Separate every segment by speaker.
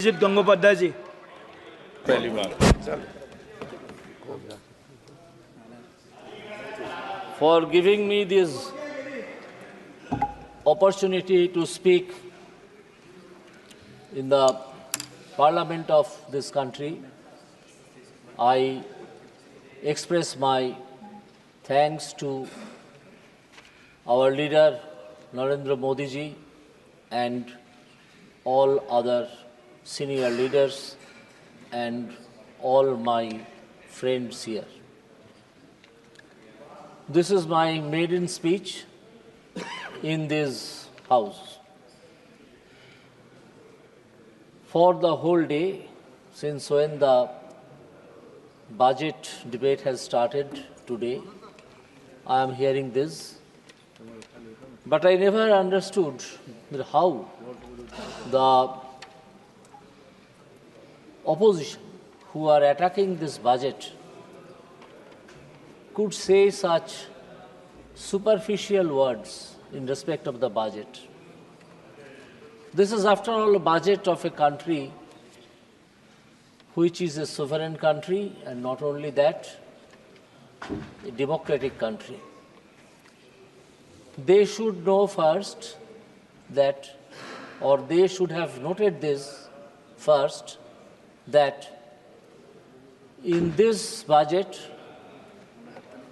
Speaker 1: अभिजीत गंगोपाध्याय जी
Speaker 2: पहली बार
Speaker 3: for giving me this opportunity to speak in the parliament of this country. I express my thanks to our leader Narendra Modi ji and all other senior leaders and all my friends here. This is my maiden speech in this house. For the whole day, since when the budget debate has started today, I am hearing this. But I never understood how the opposition who are attacking this budget could say such superficial words in respect of the budget. This is, after all, a budget of a country which is a sovereign country, and not only that, a democratic country. They should know first that, or they should have noted this first, that in this budget,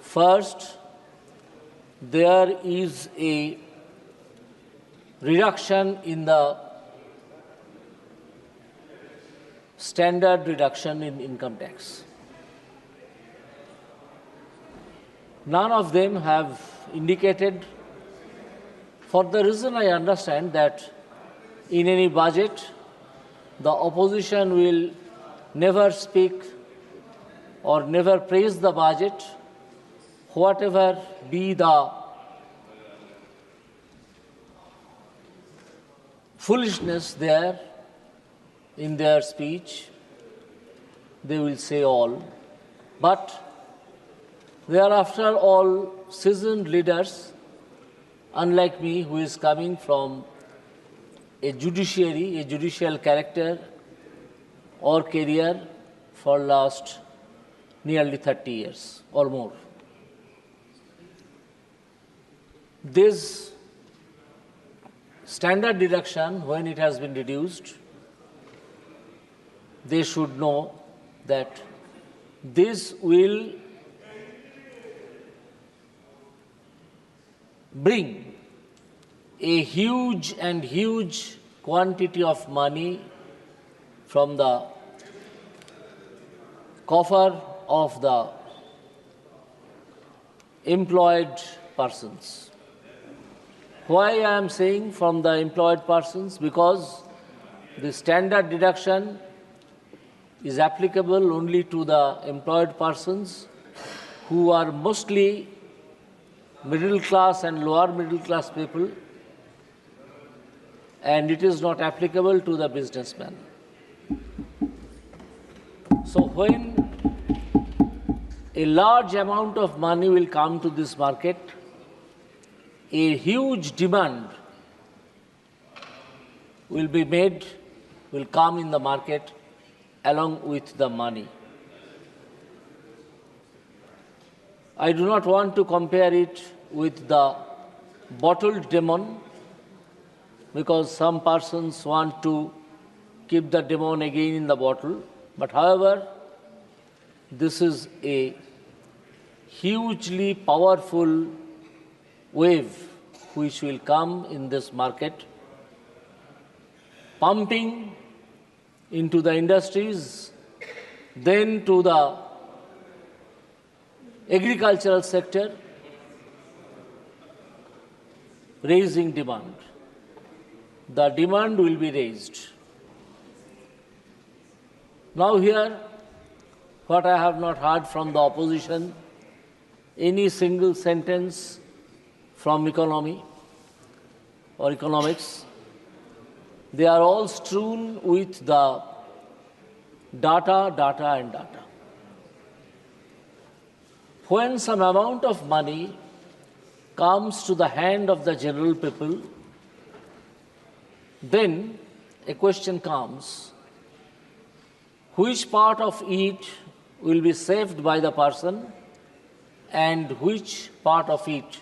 Speaker 3: first, there is a reduction in the standard reduction in income tax. None of them have indicated, for the reason I understand that in any budget, the opposition will never speak or never praise the budget, whatever be the foolishness there in their speech, they will say all. But they are, after all, seasoned leaders, unlike me, who is coming from a judiciary, a judicial character or career for last nearly 30 years or more. This standard deduction, when it has been reduced, they should know that this will bring a huge quantity of money from the coffer of the employed persons. Why I am saying from the employed persons? Because the standard deduction is applicable only to the employed persons who are mostly middle class and lower middle class people, and it is not applicable to the businessman. So when a large amount of money will come to this market, a huge demand will be made, will come in the market along with the money. I do not want to compare it with the bottled demon, because some persons want to keep the demon again in the bottle. But however, this is a hugely powerful wave which will come in this market, pumping into the industries, then to the agricultural sector, raising demand. The demand will be raised. Now here, what I have not heard from the opposition, any single sentence from economy or economics. They are all strewn with the data. When some amount of money comes to the hand of the general people, then a question comes which part of it will be saved by the person and which part of it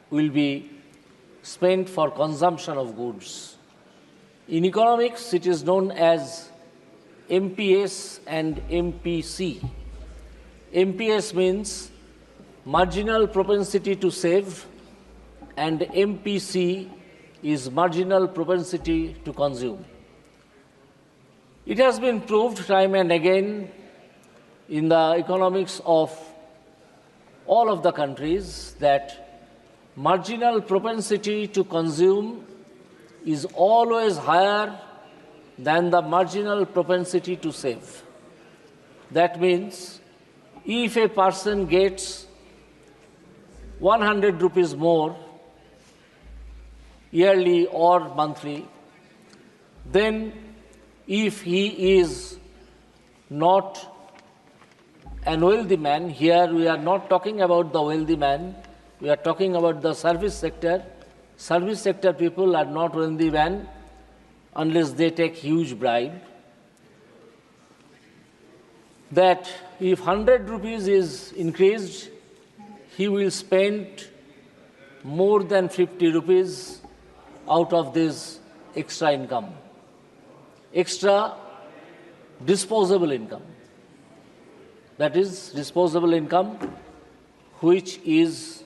Speaker 3: will be spent for consumption of goods. In economics, it is known as MPS and MPC. MPS means marginal propensity to save, and MPC is marginal propensity to consume. It has been proved time and again in the economics of all of the countries that marginal propensity to consume is always higher than the marginal propensity to save. That means if a person gets 100 rupees more yearly or monthly, then if he is not a wealthy man, here we are not talking about the wealthy man, we are talking about the service sector. Service sector people are not wealthy men unless they take huge bribe. That if 100 rupees is increased, he will spend more than 50 rupees out of this extra income, extra disposable income. That is disposable income which is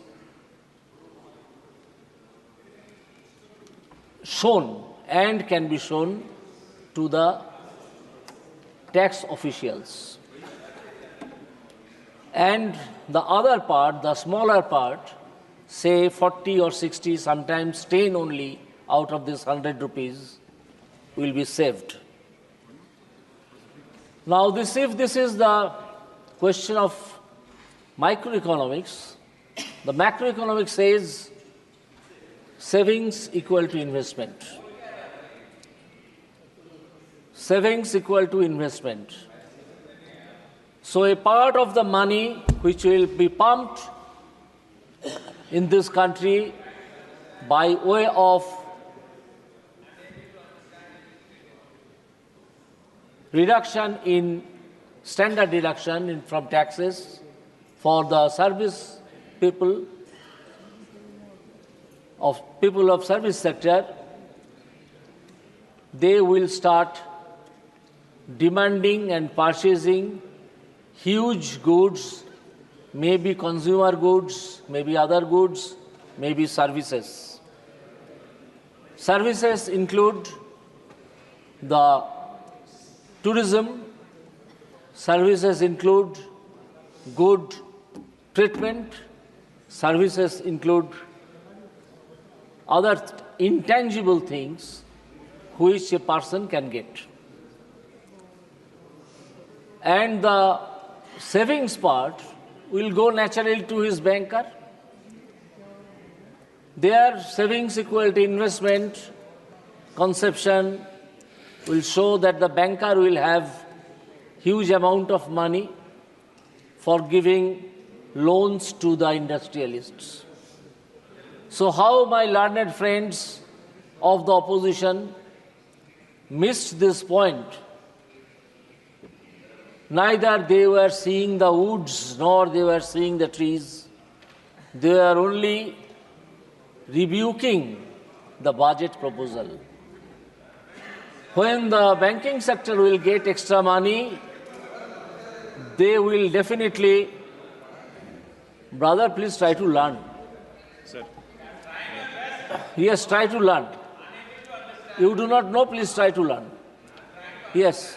Speaker 3: shown and can be shown to the tax officials. And the other part, the smaller part, say 40 or 60, sometimes 10 only out of this 100 rupees will be saved. Now, if this is the question of microeconomics, the macroeconomics says savings equal to investment. Savings equal to investment. So a part of the money which will be pumped in this country by way of reduction in standard deduction from taxes for the service people of service sector, they will start demanding and purchasing huge goods, maybe consumer goods, maybe other goods, maybe services. Services include the tourism, services include good treatment, services include other intangible things which a person can get. And the savings part will go naturally to his banker. Their savings equal to investment conception will show that the banker will have huge amount of money for giving loans to the industrialists. So how my learned friends of the opposition missed this point? Neither they were seeing the woods nor they were seeing the trees. They were only rebuking the budget proposal. When the banking sector will get extra money, they will definitely, brother, please try to learn.
Speaker 2: Sir.
Speaker 3: Yes, try to learn. You do not know, please try to learn. Yes.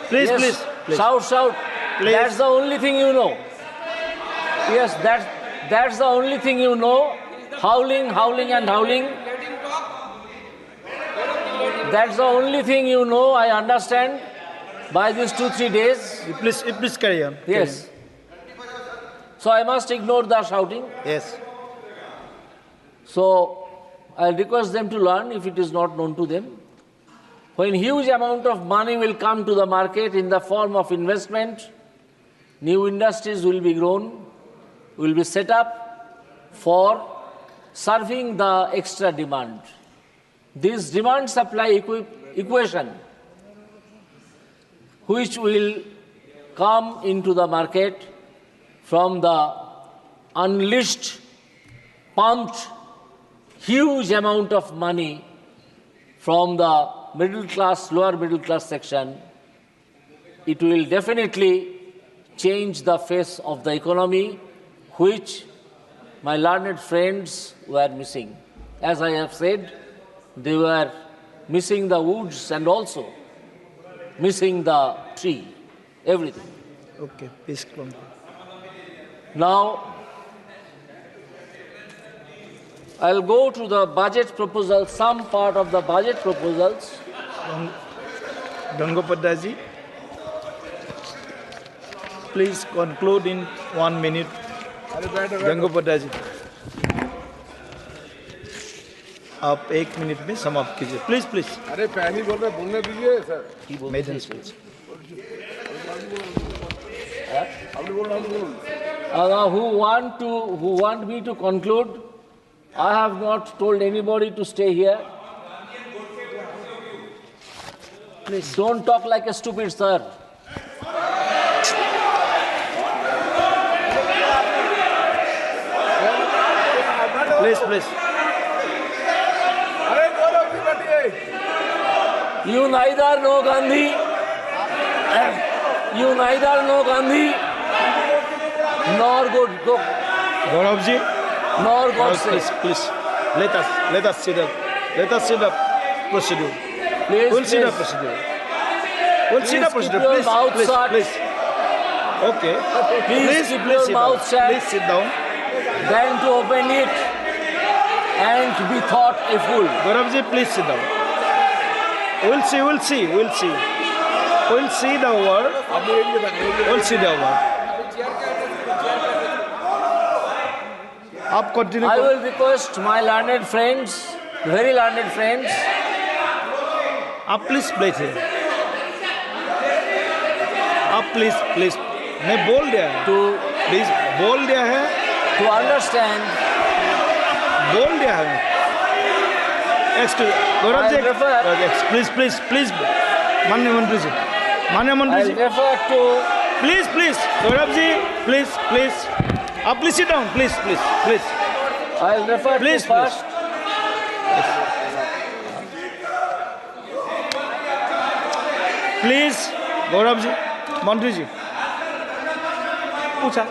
Speaker 1: Please,
Speaker 3: Yes.
Speaker 1: please.
Speaker 3: Shout, shout.
Speaker 1: Please.
Speaker 3: That's the only thing you know. Yes, that's the only thing you know. Howling, howling and howling. That's the only thing you know, I understand, by these 2-3 days.
Speaker 1: Please carry on.
Speaker 3: Yes. So I must ignore the shouting.
Speaker 1: Yes.
Speaker 3: So I request them to learn if it is not known to them. When huge amount of money will come to the market in the form of investment, new industries will be grown, will be set up for serving the extra demand. this demand-supply equation, which will come into the market from the unleashed, pumped, huge amount of money from the middle class, lower middle class section, it will definitely change the face of the economy, which my learned friends were missing. As I have said, they were missing the woods and also missing the tree, everything.
Speaker 1: Okay, please conclude.
Speaker 3: Now, I'll go to the budget proposal, some part of the budget proposals.
Speaker 1: Gangopadhyay, please conclude in 1 minute. Gangopadhyay जी, आप 1 minute में समाप्त कीजिए, please please.
Speaker 4: अरे पहले बोल रहे, बोलने दीजिए sir.
Speaker 1: Maiden speech.
Speaker 3: Who want me to conclude? I have not told anybody to stay here. Please don't talk like a stupid, sir.
Speaker 1: Please, please.
Speaker 3: You neither know Gandhi, nor go
Speaker 1: Gaurav ji,
Speaker 3: nor Godse.
Speaker 1: please, please. Let us see the procedure.
Speaker 3: Please,
Speaker 1: We'll see the
Speaker 3: please.
Speaker 1: procedure. We'll see the
Speaker 3: Please keep
Speaker 1: procedure.
Speaker 3: your
Speaker 1: Please,
Speaker 3: mouth
Speaker 1: please,
Speaker 3: shut.
Speaker 1: please. Okay.
Speaker 3: Please keep your
Speaker 1: sit
Speaker 3: mouth
Speaker 1: down.
Speaker 3: shut.
Speaker 1: Please sit down.
Speaker 3: Than to open it and be thought a fool.
Speaker 1: Gaurav ji, please sit down. We'll see the word. We'll see the word. आप continue
Speaker 3: I
Speaker 1: करो.
Speaker 3: will request my learned friends, very learned friends,
Speaker 1: आप please बैठिए. आप please मैं बोल दिया है.
Speaker 3: to
Speaker 1: please बोल दिया है.
Speaker 3: understand.
Speaker 1: बोल दिया है. Gaurav ji,
Speaker 3: I refer-
Speaker 1: please माननीय मंत्री जी,
Speaker 3: I refer to
Speaker 1: please Gaurav ji, please आप please sit down, please
Speaker 3: I'll refer
Speaker 1: Please,
Speaker 3: to first.
Speaker 1: Please Gaurav ji, मंत्री जी.
Speaker 2: पूछा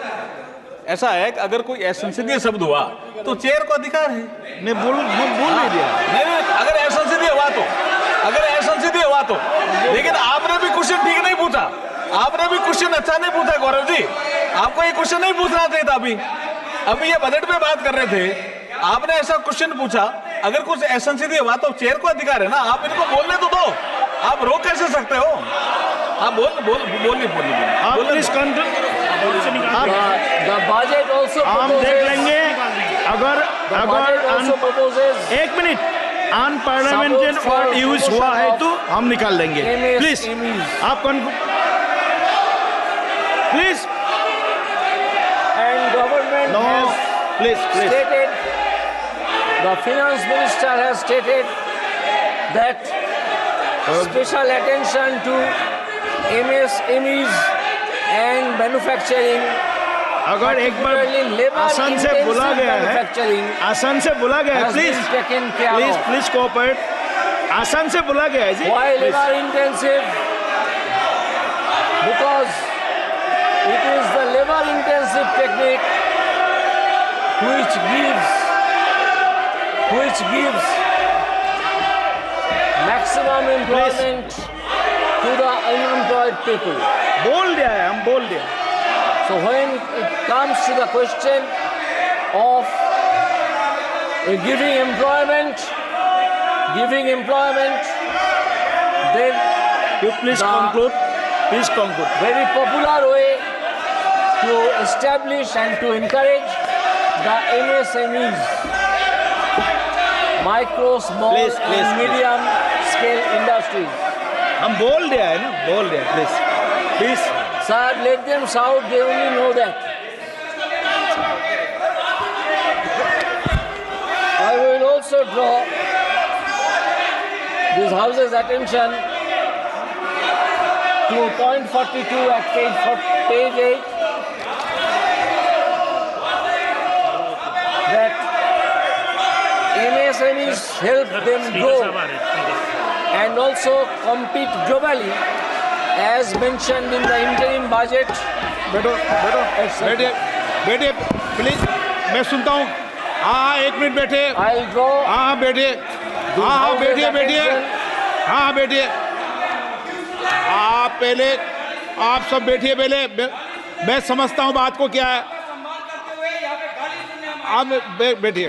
Speaker 2: ऐसा है कि अगर कोई असंसदीय शब्द हुआ तो चेयर को अधिकार है।
Speaker 1: मैं बोल नहीं दिया.
Speaker 2: नहीं, अगर असंसदीय हुआ तो लेकिन आपने भी क्वेश्चन ठीक नहीं पूछा। आपने भी क्वेश्चन अच्छा नहीं पूछा गौरव जी, आपको ये क्वेश्चन नहीं पूछना चाहिए था। अभी ये बजट पे बात कर रहे थे, आपने ऐसा क्वेश्चन पूछा। अगर कुछ असंसदीय हुआ तो चेयर को अधिकार है ना, आप इनको बोलने तो दो। आप रोक कैसे सकते हो? आप बोलिए।
Speaker 1: आप प्लीज
Speaker 3: The budget also
Speaker 1: हम
Speaker 3: proposes.
Speaker 1: देख लेंगे. अगर
Speaker 3: budget also proposes.
Speaker 1: 1 minute unparliamentary word use हुआ है तो हम निकाल देंगे. प्लीज आप please
Speaker 3: And government
Speaker 1: no
Speaker 3: has
Speaker 1: please
Speaker 3: stated, the finance minister has stated that special attention to MSMEs and manufacturing.
Speaker 1: अगर एक बार
Speaker 3: particularly labor
Speaker 1: आसान से बोला
Speaker 3: intensive
Speaker 1: गया है,
Speaker 3: manufacturing
Speaker 1: आसान से बोला गया है,
Speaker 3: has
Speaker 1: please
Speaker 3: been taken care of.
Speaker 1: Please cooperate. आसान से बोला गया है जी.
Speaker 3: Why
Speaker 1: Please.
Speaker 3: labor intensive? Because it is the labor intensive technique which gives maximum employment to the unemployed people.
Speaker 1: बोल दिया है, हम बोल दिया.
Speaker 3: So when it comes to the question of giving employment, then
Speaker 1: You please
Speaker 3: The-
Speaker 1: conclude. Please conclude.
Speaker 3: very popular way to establish and to encourage the MSMEs, micro, small
Speaker 1: Please, please,
Speaker 3: and medium scale industries.
Speaker 1: हम बोल दिया है ना, बोल दिया. Please
Speaker 3: Sir, let them shout, they only know that. I will also draw this House's attention to point 42 at page 8, that MSMEs help them grow and also compete globally, as mentioned in the interim budget.
Speaker 1: बैठो बैठे बैठे please, मैं सुनता हूँ। हाँ, एक minute बैठे।
Speaker 3: I'll draw.
Speaker 1: हाँ बैठिए, हाँ बैठिए बैठिए, हाँ बैठिए। आप पहले, आप सब बैठिए पहले। मैं समझता हूँ बात को क्या है। आप बैठिए।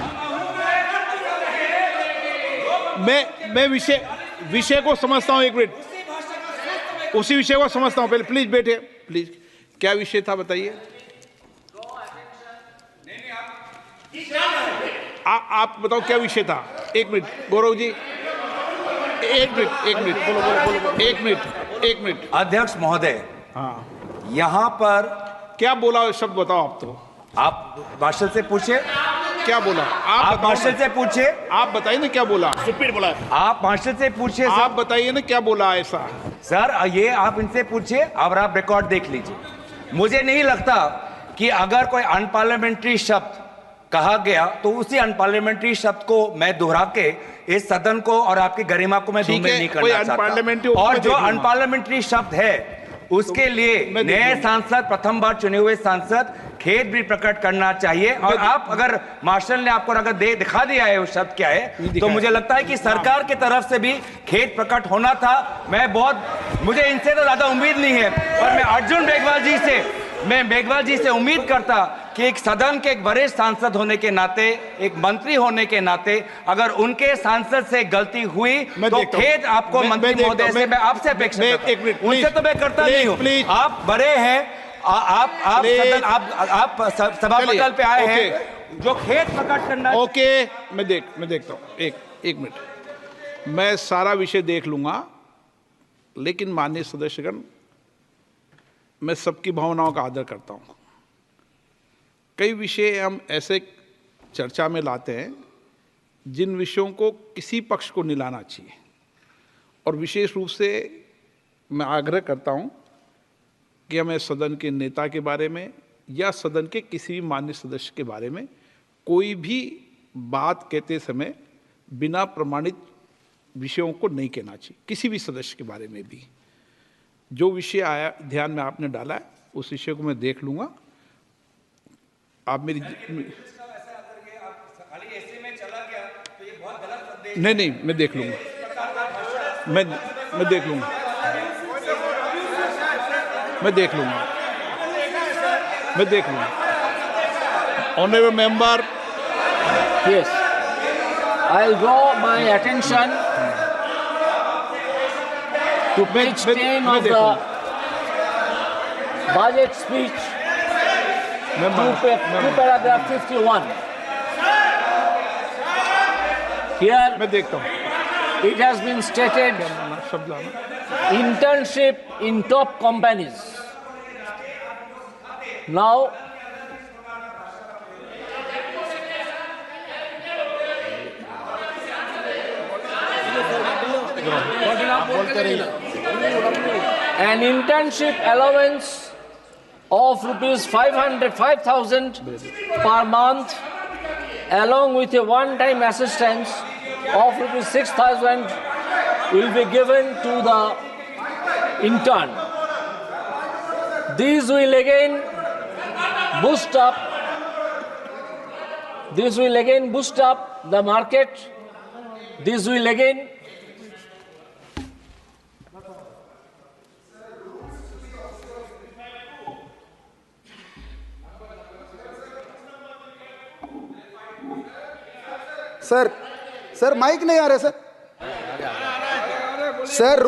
Speaker 1: मैं विषय को समझता हूँ। एक मिनट, उसी विषय को समझता हूँ पहले। प्लीज बैठिए, प्लीज। क्या विषय था बताइए। आप बताओ क्या विषय था। एक मिनट गौरव जी, एक मिनट।
Speaker 5: अध्यक्ष महोदय,
Speaker 1: हाँ,
Speaker 5: यहाँ पर
Speaker 1: क्या बोला शब्द बताओ। आप तो
Speaker 5: आप मार्शल से पूछे,
Speaker 1: क्या बोला।
Speaker 5: आप मार्शल से पूछे,
Speaker 1: आप बताइए ना क्या बोला। स्टूपिड बोला।
Speaker 5: आप मार्शल से पूछे।
Speaker 1: आप बताइए ना क्या बोला ऐसा।
Speaker 5: सर ये आप इनसे पूछिए और आप रिकॉर्ड देख लीजिए। मुझे नहीं लगता कि अगर कोई अनपार्लियामेंट्री शब्द कहा गया तो उसी अनपार्लियामेंट्री शब्द को मैं दोहरा के इस सदन को और आपकी गरिमा को मैं धूमिल नहीं करना चाहता। और जो अनपार्लियामेंट्री शब्द है उसके लिए नए सांसद, प्रथम बार चुने हुए सांसद खेद भी प्रकट करना चाहिए। और आप अगर मार्शल ने आपको अगर दिखा दिया है वो शब्द क्या है, तो मुझे लगता है कि सरकार की तरफ से भी खेद प्रकट होना था। मुझे इनसे तो ज्यादा उम्मीद नहीं है, पर मैं अर्जुन मेघवाल जी से उम्मीद करता कि एक सदन के एक वरिष्ठ सांसद होने के नाते, एक मंत्री होने के नाते, अगर उनके सांसद से गलती हुई तो खेद आपको मंत्री महोदय से मैं आपसे अपेक्षा करता हूं। उनसे तो मैं करता नहीं हूं। आप बड़े हैं, आप सभापटल पे आए हैं, जो खेद प्रकट करना।
Speaker 1: ओके, मैं देखता हूं। एक मिनट, मैं सारा विषय देख लूंगा, लेकिन माननीय सदस्यगण, मैं सबकी भावनाओं का आदर करता हूं। कई विषय हम ऐसे चर्चा में लाते हैं जिन विषयों को किसी पक्ष को नहीं लाना चाहिए, और विशेष रूप से मैं आग्रह करता हूं कि हमें सदन के नेता के बारे में या सदन के किसी भी माननीय सदस्य के बारे में कोई भी बात कहते समय बिना प्रमाणित विषयों को नहीं कहना चाहिए। किसी भी सदस्य के बारे में भी जो विषय आया ध्यान में आपने डाला है, उस विषय को मैं देख लूंगा। आप मेरी नहीं, मैं देख लूंगा। मैं देख लूंगा। Honorable member.
Speaker 3: Yes. I'll draw my attention to page 10 of the budget speech, to paragraph 51. Here it has been stated, internship in top companies. Now, an internship allowance of ₹5,000 per month, along with a one-time assistance of ₹6,000 will be given to the intern. These will again boost up the market. This will again
Speaker 6: sir mic नहीं आ रहा sir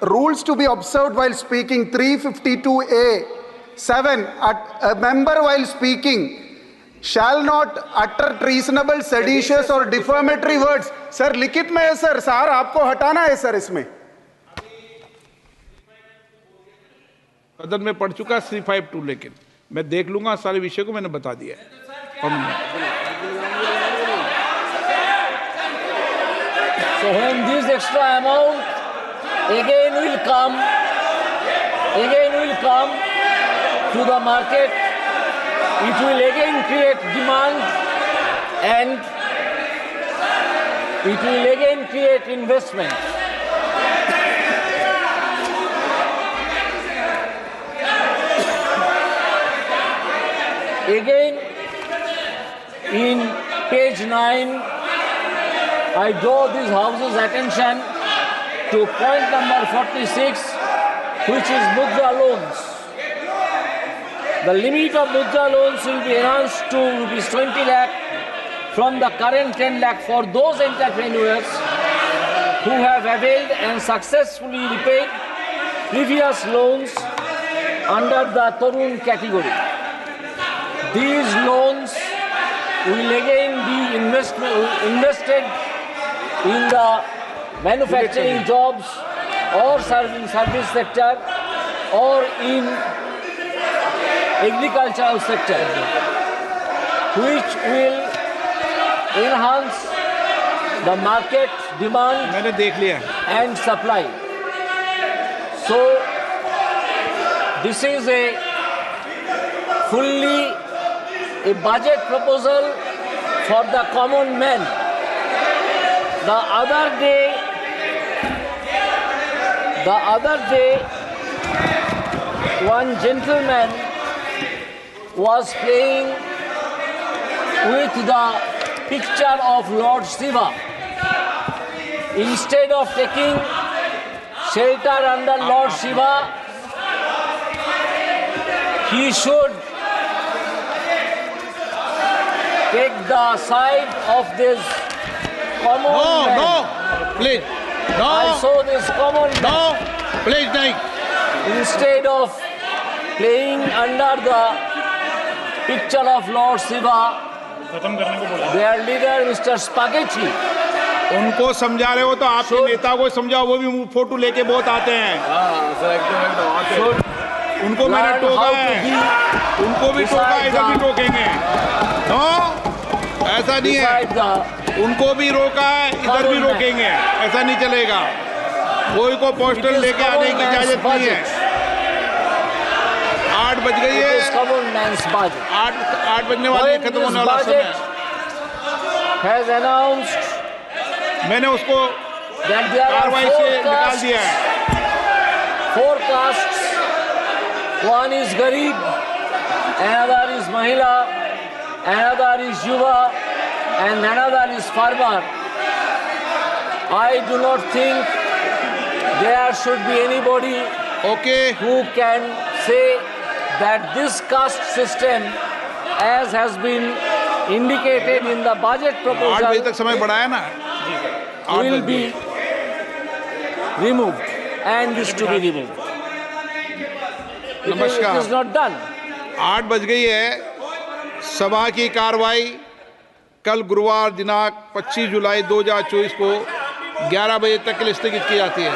Speaker 6: rules to be observed while speaking 352A(7) a member while speaking shall not utter treasonable, seditious or defamatory words. Sir लिखित में है sir आपको हटाना है sir. इसमें
Speaker 1: सदन में पढ़ चुका 352, लेकिन मैं देख लूंगा सारे विषय को। मैंने बता दिया है।
Speaker 3: So when this extra amount again will come to the market, it will again create demand and it will again create investment. Again, in page 9, I draw this House's attention to point number 46, which is Mudra loans. The limit of Mudra loans will be enhanced to rupees 20 lakh from the current 10 lakh for those entrepreneurs who have availed and successfully repaid previous loans under the Tarun category. These loans will again be invested in the manufacturing jobs or service sector or in agricultural sector, which will enhance the market demand
Speaker 1: मैंने देख लिया।
Speaker 3: and supply. So this is a budget proposal for the common man. The other day, one gentleman was playing with the picture of Lord Shiva. Instead of taking shelter under Lord Shiva, he should take the side of this common man.
Speaker 1: No, please.
Speaker 3: I saw this common man.
Speaker 1: Please नहीं।
Speaker 3: Instead of playing under the picture of Lord Shiva, their leader, Mr. Spaghetti,
Speaker 1: उनको समझा रहे हो तो आपके नेता को समझाओ, वो भी फोटो लेके बहुत आते हैं।
Speaker 3: should
Speaker 1: उनको मैंने
Speaker 3: learn
Speaker 1: टोका
Speaker 3: how
Speaker 1: है,
Speaker 3: to be
Speaker 1: उनको भी टोका, इधर भी टोकेंगे। नो, ऐसा नहीं है।
Speaker 3: beside the
Speaker 1: उनको भी रोका है, इधर भी रोकेंगे, ऐसा नहीं चलेगा। कोई को पोस्टर लेके आने की इजाजत नहीं है। 8 बज गई
Speaker 3: it is
Speaker 1: है,
Speaker 3: common man's budget.
Speaker 1: 8 बजने वाली
Speaker 3: When
Speaker 1: खत्म
Speaker 3: this
Speaker 1: होने वाला
Speaker 3: budget
Speaker 1: समय।
Speaker 3: has announced
Speaker 1: मैंने उसको
Speaker 3: that there are
Speaker 1: कार्रवाई से निकाल दिया है।
Speaker 3: four castes. One is Garib, another is Mahila, another is Yuva, and another is Farmer. I do not think there should be anybody
Speaker 1: okay,
Speaker 3: who can say that this caste system, as has been indicated in the budget
Speaker 1: 8 बजे
Speaker 3: proposal,
Speaker 1: तक समय बढ़ाया ना। 8
Speaker 3: will
Speaker 1: बज
Speaker 3: be
Speaker 1: गए।
Speaker 3: removed and is to be removed. It
Speaker 1: नमस्कार।
Speaker 3: is not done.
Speaker 1: 8 बज गई है। सभा की कार्रवाई कल गुरुवार दिनांक 25 जुलाई 2024 को 11 बजे तक के लिए स्थगित की जाती है।